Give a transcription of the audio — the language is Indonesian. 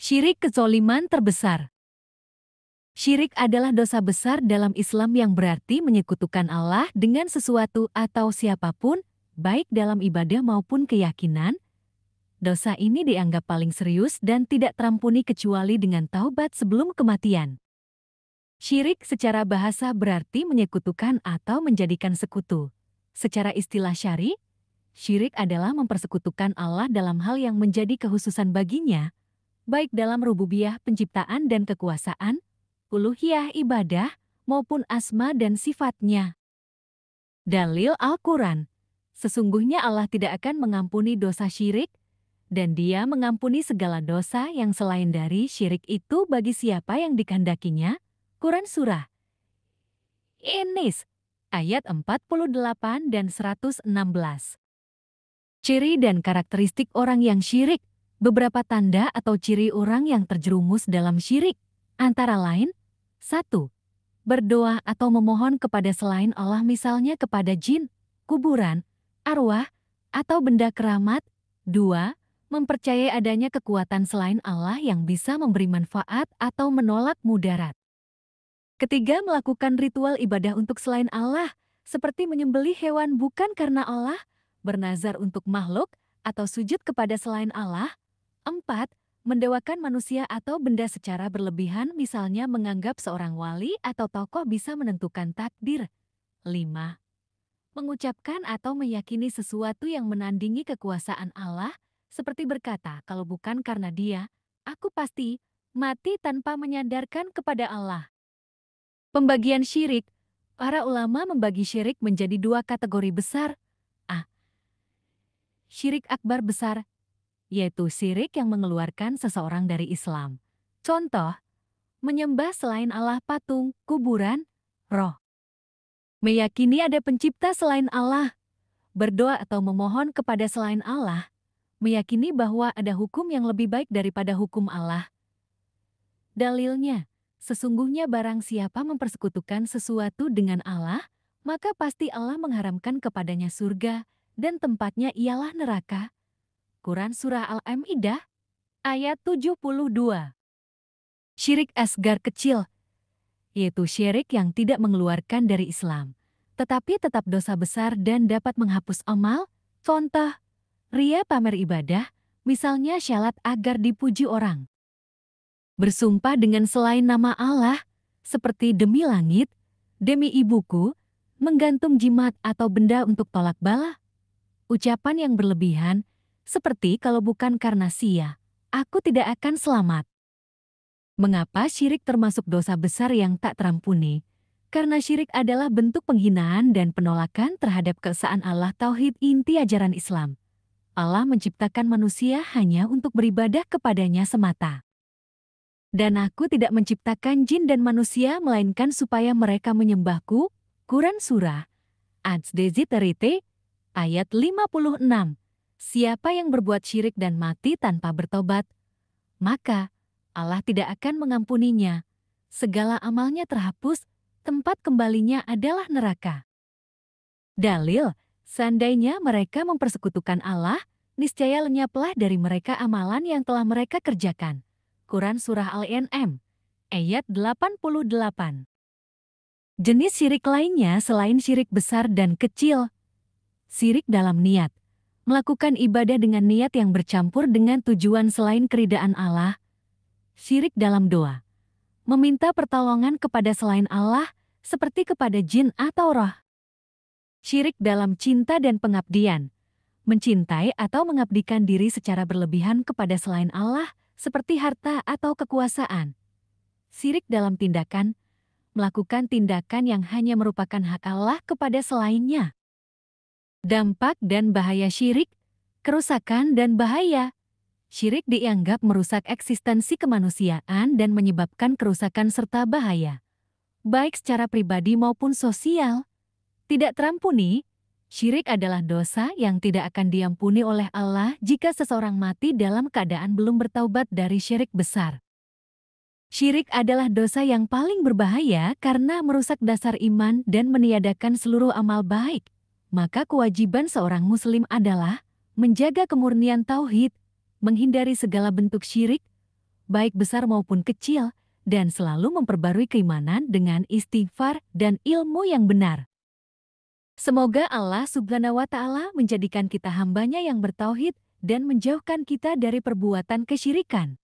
Syirik kezoliman terbesar. Syirik adalah dosa besar dalam Islam yang berarti menyekutukan Allah dengan sesuatu atau siapapun, baik dalam ibadah maupun keyakinan. Dosa ini dianggap paling serius dan tidak terampuni kecuali dengan taubat sebelum kematian. Syirik secara bahasa berarti menyekutukan atau menjadikan sekutu. Secara istilah syari, syirik adalah mempersekutukan Allah dalam hal yang menjadi kekhususan baginya, baik dalam rububiyah penciptaan dan kekuasaan, uluhiyah ibadah, maupun asma dan sifatnya. Dalil Al-Quran, sesungguhnya Allah tidak akan mengampuni dosa syirik, dan Dia mengampuni segala dosa yang selain dari syirik itu bagi siapa yang dikehendakinya. Quran Surah An-Nis, ayat 48 dan 116. Ciri dan karakteristik orang yang syirik. Beberapa tanda atau ciri orang yang terjerumus dalam syirik, antara lain, 1. Berdoa atau memohon kepada selain Allah, misalnya kepada jin, kuburan, arwah, atau benda keramat. 2. Mempercayai adanya kekuatan selain Allah yang bisa memberi manfaat atau menolak mudarat. Ketiga, melakukan ritual ibadah untuk selain Allah, seperti menyembelih hewan bukan karena Allah, bernazar untuk makhluk, atau sujud kepada selain Allah. 4. Mendewakan manusia atau benda secara berlebihan, misalnya menganggap seorang wali atau tokoh bisa menentukan takdir. 5. Mengucapkan atau meyakini sesuatu yang menandingi kekuasaan Allah, seperti berkata, kalau bukan karena Dia, aku pasti mati, tanpa menyandarkan kepada Allah. Pembagian syirik. Para ulama membagi syirik menjadi dua kategori besar. A. Syirik akbar besar, yaitu syirik yang mengeluarkan seseorang dari Islam. Contoh, menyembah selain Allah, patung, kuburan, roh. Meyakini ada pencipta selain Allah, berdoa atau memohon kepada selain Allah, meyakini bahwa ada hukum yang lebih baik daripada hukum Allah. Dalilnya, sesungguhnya barang siapa mempersekutukan sesuatu dengan Allah, maka pasti Allah mengharamkan kepadanya surga, dan tempatnya ialah neraka. Quran Surah Al-Ma'idah, ayat 72. Syirik asgar kecil, yaitu syirik yang tidak mengeluarkan dari Islam, tetapi tetap dosa besar dan dapat menghapus amal. Contoh, ria pamer ibadah, misalnya syalat agar dipuji orang. Bersumpah dengan selain nama Allah, seperti demi langit, demi ibuku, menggantung jimat atau benda untuk tolak bala. Ucapan yang berlebihan, seperti kalau bukan karena Sia, aku tidak akan selamat. Mengapa syirik termasuk dosa besar yang tak terampuni? Karena syirik adalah bentuk penghinaan dan penolakan terhadap keesaan Allah. Tauhid inti ajaran Islam. Allah menciptakan manusia hanya untuk beribadah kepadanya semata. Dan aku tidak menciptakan jin dan manusia melainkan supaya mereka menyembahku. Quran Surah Az-Dzit ayat 56. Siapa yang berbuat syirik dan mati tanpa bertobat, maka Allah tidak akan mengampuninya. Segala amalnya terhapus, tempat kembalinya adalah neraka. Dalil, seandainya mereka mempersekutukan Allah, niscaya lenyaplah dari mereka amalan yang telah mereka kerjakan. Quran Surah Al-An'am, ayat 88. Jenis syirik lainnya selain syirik besar dan kecil. Syirik dalam niat. Melakukan ibadah dengan niat yang bercampur dengan tujuan selain keridaan Allah. Syirik dalam doa. Meminta pertolongan kepada selain Allah, seperti kepada jin atau roh. Syirik dalam cinta dan pengabdian. Mencintai atau mengabdikan diri secara berlebihan kepada selain Allah, seperti harta atau kekuasaan. Syirik dalam tindakan. Melakukan tindakan yang hanya merupakan hak Allah kepada selainnya. Dampak dan bahaya syirik, kerusakan dan bahaya. Syirik dianggap merusak eksistensi kemanusiaan dan menyebabkan kerusakan serta bahaya, baik secara pribadi maupun sosial. Tidak terampuni, syirik adalah dosa yang tidak akan diampuni oleh Allah jika seseorang mati dalam keadaan belum bertaubat dari syirik besar. Syirik adalah dosa yang paling berbahaya karena merusak dasar iman dan meniadakan seluruh amal baik. Maka kewajiban seorang muslim adalah menjaga kemurnian tauhid, menghindari segala bentuk syirik, baik besar maupun kecil, dan selalu memperbarui keimanan dengan istighfar dan ilmu yang benar. Semoga Allah Subhanahu wa Ta'ala menjadikan kita hambanya yang bertauhid dan menjauhkan kita dari perbuatan kesyirikan.